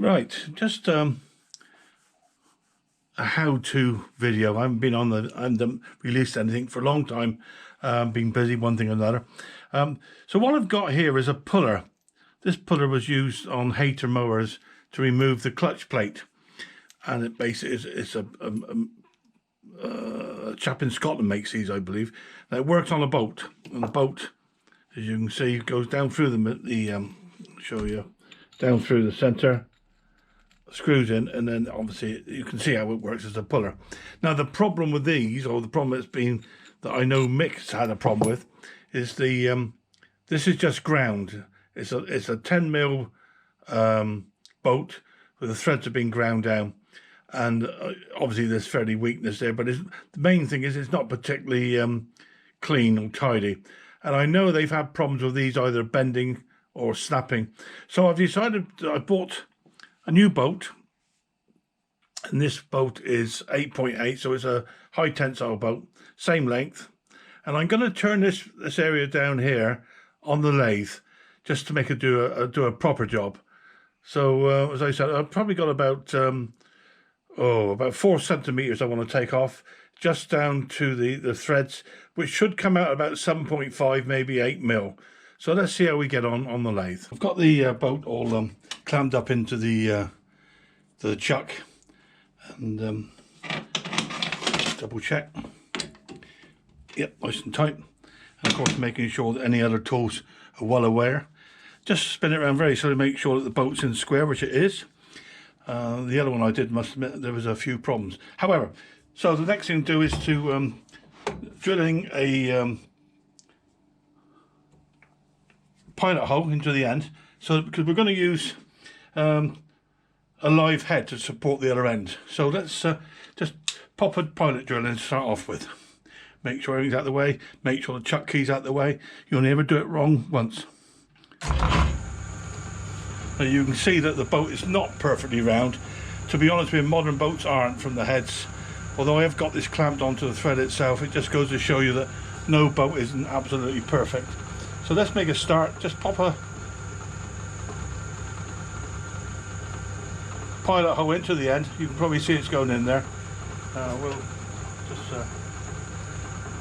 Right, just a how-to video. I haven't been on I haven't released anything for a long time. Been busy, one thing or another. So what I've got here is a puller. This puller was used on Hayter mowers to remove the clutch plate, and it basically it's a chap in Scotland makes these, I believe. Now it works on a boat, and the boat, as you can see, goes down through show you down through the center, screws in, and then obviously you can see how it works as a puller. Now the problem with these, or the problem that's been that I know Mick's had a problem with, is this is just ground. It's a 10mm boat where the threads have been ground down, and obviously there's fairly weakness there, but the main thing is it's not particularly clean or tidy, and I know they've had problems with these either bending or snapping. So I've decided, I bought a new boat, and this boat is 8.8, so it's a high tensile boat, same length, and I'm going to turn this area down here on the lathe just to make it do a proper job. So as I said, I've probably got about 4 centimeters I want to take off, just down to the threads, which should come out about 7.5, maybe 8mm. So let's see how we get on the lathe. I've got the boat all clammed up into the chuck, and double check. Yep, nice and tight. And of course making sure that any other tools are well aware. Just spin it around very slowly, make sure that the boat's in square, which it is. The other one I did, must admit, there was a few problems. However, so the next thing to do is to drilling a pilot hole into the end, so because we're going to use a live head to support the other end. So let's just pop a pilot drill in to start off with. Make sure everything's out of the way, make sure the chuck key's out of the way. You'll never do it wrong once. Now you can see that the boat is not perfectly round. To be honest with you, modern boats aren't from the heads. Although I have got this clamped onto the thread itself, it just goes to show you that no boat isn't absolutely perfect. So let's make a start. Just pop a pilot hole into the end. You can probably see it's going in there. We'll just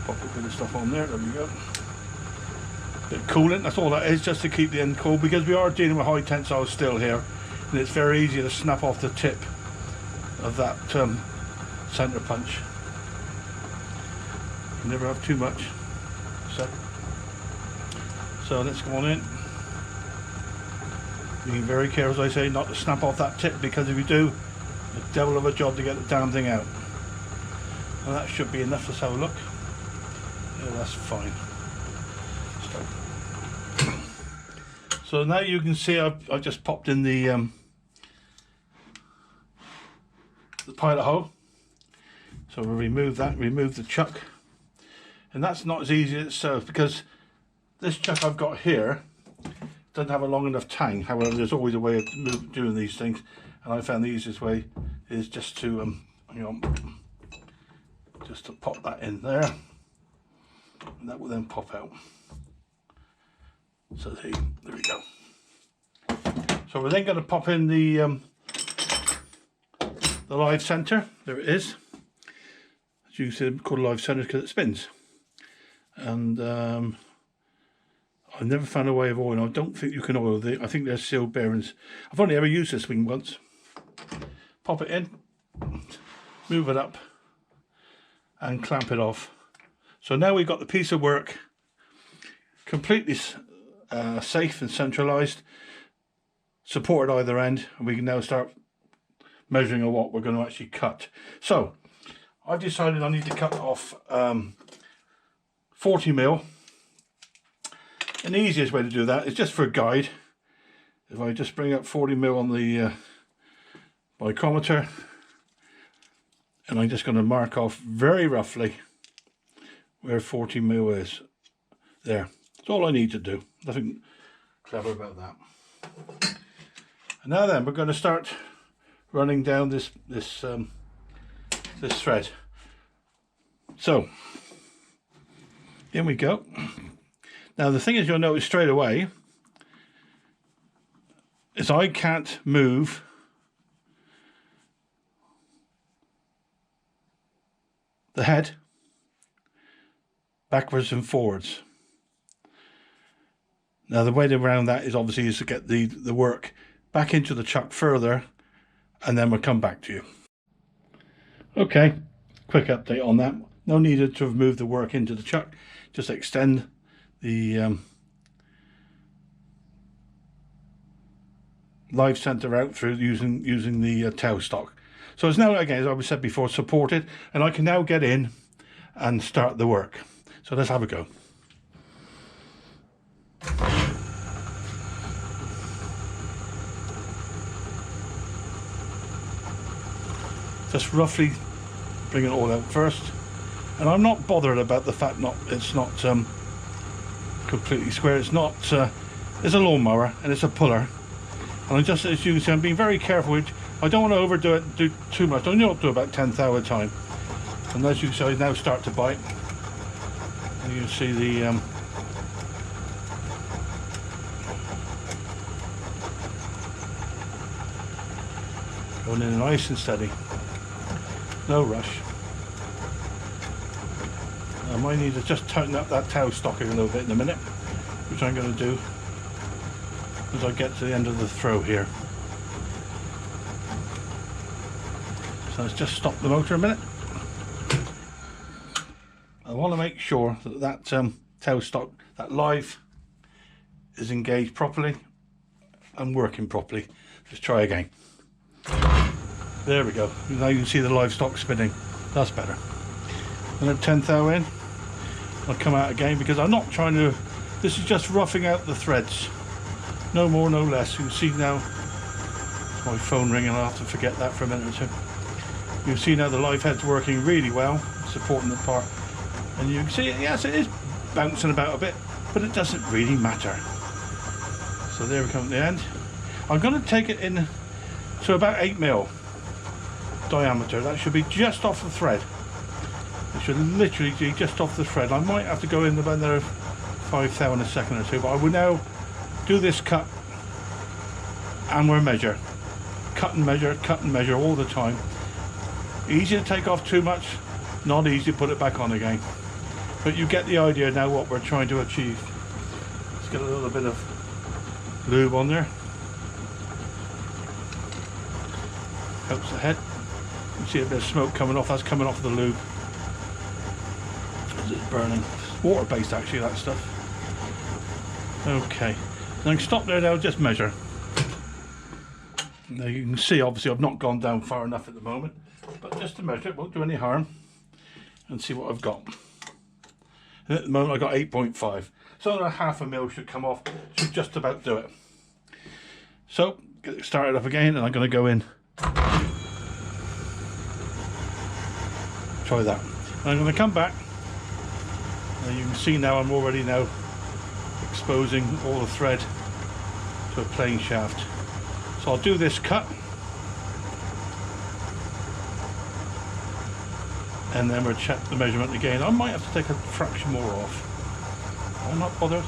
pop a bit of stuff on there. There we go. Bit of coolant, that's all that is, just to keep the end cool, because we are dealing with high tensile steel here, and it's very easy to snap off the tip of that center punch. You never have too much. So let's go on in. Being very careful, as I say, not to snap off that tip, because if you do, it's a devil of a job to get the damn thing out. And that should be enough. Let's have a look. Yeah, that's fine. So now you can see I've just popped in the pilot hole. So we'll remove that, remove the chuck, and that's not as easy as it sounds, because this chuck I've got here doesn't have a long enough tang. However, there's always a way of doing these things, and I found the easiest way is just to just to pop that in there, and that will then pop out. So there we go. So we're then going to pop in the live center. There it is. As you can see, it's called a live center because it spins. And I've never found a way of oiling. I don't think you can oil I think they're sealed bearings. I've only ever used this thing once. Pop it in, move it up, and clamp it off. So now we've got the piece of work completely safe and centralized, supported either end, and we can now start measuring what we're going to actually cut. So I've decided I need to cut off 40mm, and the easiest way to do that is just for a guide. If I just bring up 40mm on the micrometer, and I'm just going to mark off very roughly where 40mm is. There. That's all I need to do. Nothing clever about that. And now then, we're going to start running down this thread. So in we go. Now the thing is, you'll notice straight away is I can't move the head backwards and forwards. Now the way around that is obviously to get the work back into the chuck further, and then we'll come back to you. Okay, quick update on that. No need to have moved the work into the chuck, just extend the live center out through using the tail stock. So it's now, again, as I said before, supported, and I can now get in and start the work. So let's have a go. Just roughly bring it all out first, and I'm not bothered about the fact it's not completely square. It's not. It's a lawnmower and it's a puller, and I'm just, as you can see, I'm being very careful. I don't want to overdo it, do too much. I only ought to do about 10th hour time, and as you can see, I now start to bite, and you can see the going in nice and steady. No rush. I might need to just tighten up that tail stocking a little bit in a minute, which I'm going to do as I get to the end of the throw here. So let's just stop the motor a minute. I want to make sure that tail stock, that live, is engaged properly and working properly. Let's try again. There we go. Now you can see the livestock spinning. That's better. And then 10th hour in, I'll come out again, because I'm not trying to, this is just roughing out the threads. No more, no less. You can see now, it's my phone ringing, I'll have to forget that for a minute or two. You can see now the live head's working really well, supporting the part. And you can see, yes, it is bouncing about a bit, but it doesn't really matter. So there we come at the end. I'm going to take it in to about 8mm diameter. That should be just off the thread. It should literally be just off the thread. I might have to go in about another 5 thou in a second or two, but I will now do this cut, and we'll measure. Cut and measure all the time. Easy to take off too much, not easy to put it back on again. But you get the idea now what we're trying to achieve. Let's get a little bit of lube on there. Helps the head. You see a bit of smoke coming off. That's coming off the lube as it's burning. Water based actually, that stuff. Okay, then stop there now, just measure. Now you can see obviously I've not gone down far enough at the moment, but just to measure it won't do any harm, and see what I've got. And at the moment I've got 8.5, so another ½ should come off, should just about do it. So get it started up again, and I'm going to go in. Try that. And I'm going to come back, and you can see now I'm already now exposing all the thread to a plain shaft. So I'll do this cut, and then we'll check the measurement again. I might have to take a fraction more off. I'm not bothered.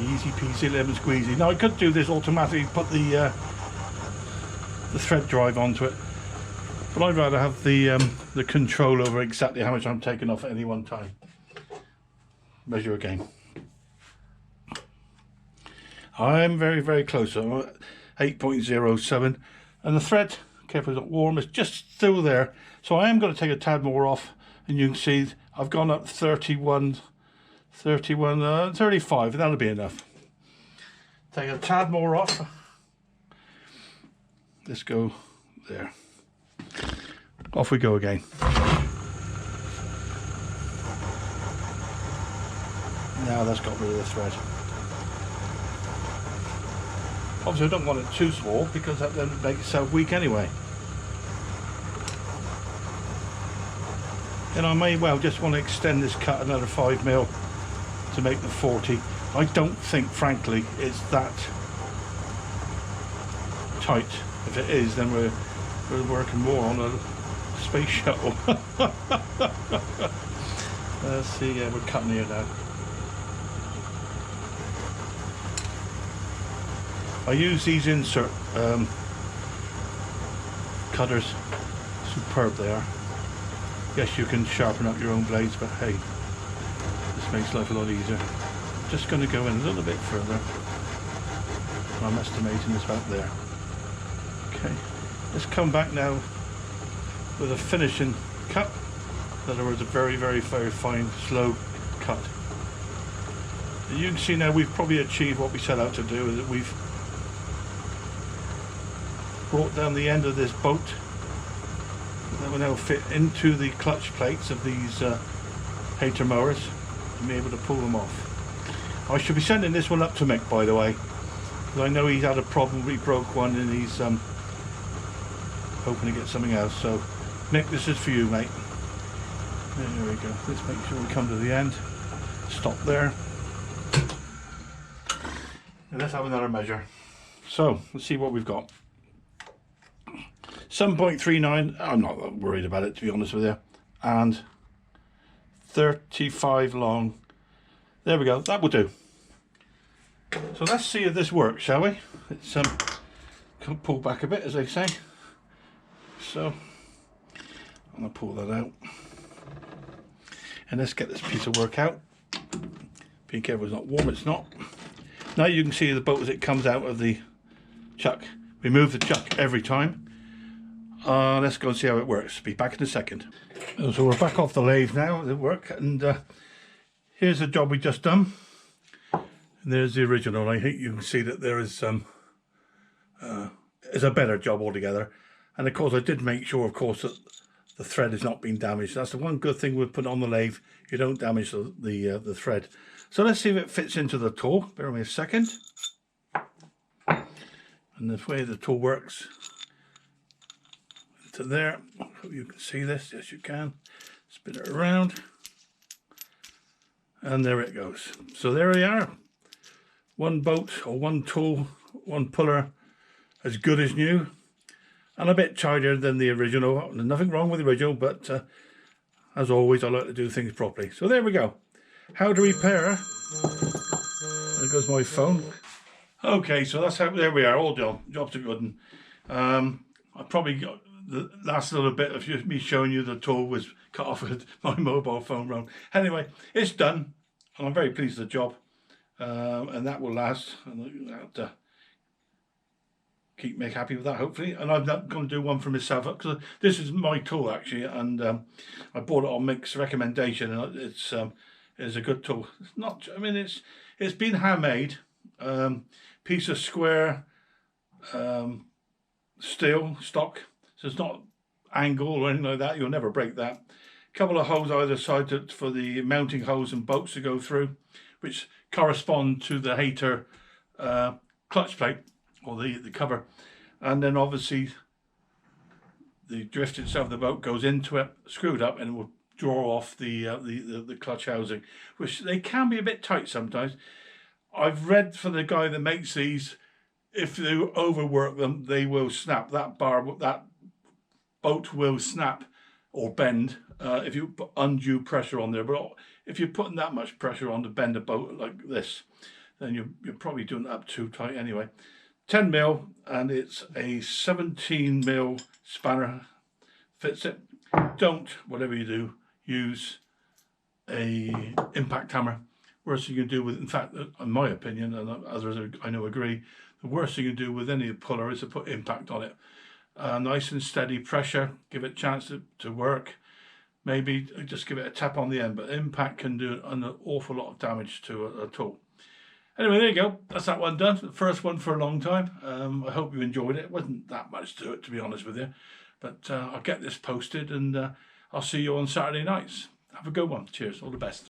Easy peasy lemon squeezy. Now I could do this automatically, put the thread drive onto it, but I'd rather have the control over exactly how much I'm taking off at any one time. Measure again. I'm very, very close. So I'm at 8.07, and the thread, careful it's not warm, it's just still there. So I am going to take a tad more off, and you can see I've gone up 35, and that'll be enough. Take a tad more off. Let's go there. Off we go again. Now that's got rid of the thread. Obviously I don't want it too small, because that then makes itself weak anyway. And I may well just want to extend this cut another 5mm to make the 40. I don't think, frankly, it's that tight. If it is, then we're working more on a space shuttle. Let's see, yeah, we're cutting here now. I use these insert cutters. Superb they are. Yes, you can sharpen up your own blades, but hey, this makes life a lot easier. Just going to go in a little bit further. I'm estimating this about there. Okay, let's come back now with a finishing cut. In other words, a very, very, very fine, slow cut. You can see now we've probably achieved what we set out to do, is that we've brought down the end of this bolt that will now fit into the clutch plates of these Hayter mowers and be able to pull them off. I should be sending this one up to Mick, by the way, because I know he's had a problem. We broke one and he's hoping to get something else. So Mick, this is for you, mate. There we go. Let's make sure we come to the end. Stop there. And let's have another measure. So let's see what we've got. 7.39. I'm not that worried about it, to be honest with you. And 35 long. There we go. That will do. So let's see if this works, shall we? Let's pull back a bit, as they say. So I'm gonna pull that out. And let's get this piece of work out. Be careful it's not warm, it's not. Now you can see the bolt as it comes out of the chuck. We move the chuck every time. Let's go and see how it works. Be back in a second. So we're back off the lathe now, the work, and here's the job we just done. And there's the original. I think you can see that there is a better job altogether. And of course I did make sure, of course, that the thread is not being damaged. That's the one good thing we've put on the lathe. You don't damage the thread. So let's see if it fits into the tool. Bear with me a second. And the way the tool works, into there. Hope you can see this. Yes, you can. Spin it around. And there it goes. So there we are. One bolt or one tool, one puller, as good as new. And a bit tidier than the original. There's nothing wrong with the original, but as always, I like to do things properly. So there we go. How to repair. There goes my phone. Okay, so that's how, there we are, all done. Jobs are good. And I probably got the last little bit of me showing you the tool was cut off with my mobile phone wrong. Anyway, it's done. And I'm very pleased with the job. And that will last. And I'll have to keep Mick happy with that, hopefully. And I'm not going to do one for myself, because this is my tool actually, and I bought it on Mick's recommendation, and it's a good tool. It's not, I mean, it's been handmade, piece of square steel stock, so it's not angle or anything like that. You'll never break that. A couple of holes either side for the mounting holes and bolts to go through, which correspond to the Hayter clutch plate, or the cover, and then obviously the drift itself, the boat goes into it, screwed up, and it will draw off the clutch housing, which they can be a bit tight sometimes. I've read from the guy that makes these, if you overwork them, they will snap. That boat will snap or bend if you put undue pressure on there. But if you're putting that much pressure on to bend a boat like this, then you're probably doing it up too tight anyway. 10 mil, and it's a 17 mil spanner, fits it. Don't, whatever you do, use a impact hammer. Worst thing you can do with, in fact, in my opinion, and others I know agree, the worst thing you can do with any puller is to put impact on it. Nice and steady pressure, give it a chance to work. Maybe just give it a tap on the end, but impact can do an awful lot of damage to a tool. Anyway, there you go. That's that one done. The first one for a long time. I hope you enjoyed it. It wasn't that much to it, to be honest with you. But I'll get this posted, and I'll see you on Saturday nights. Have a good one. Cheers. All the best.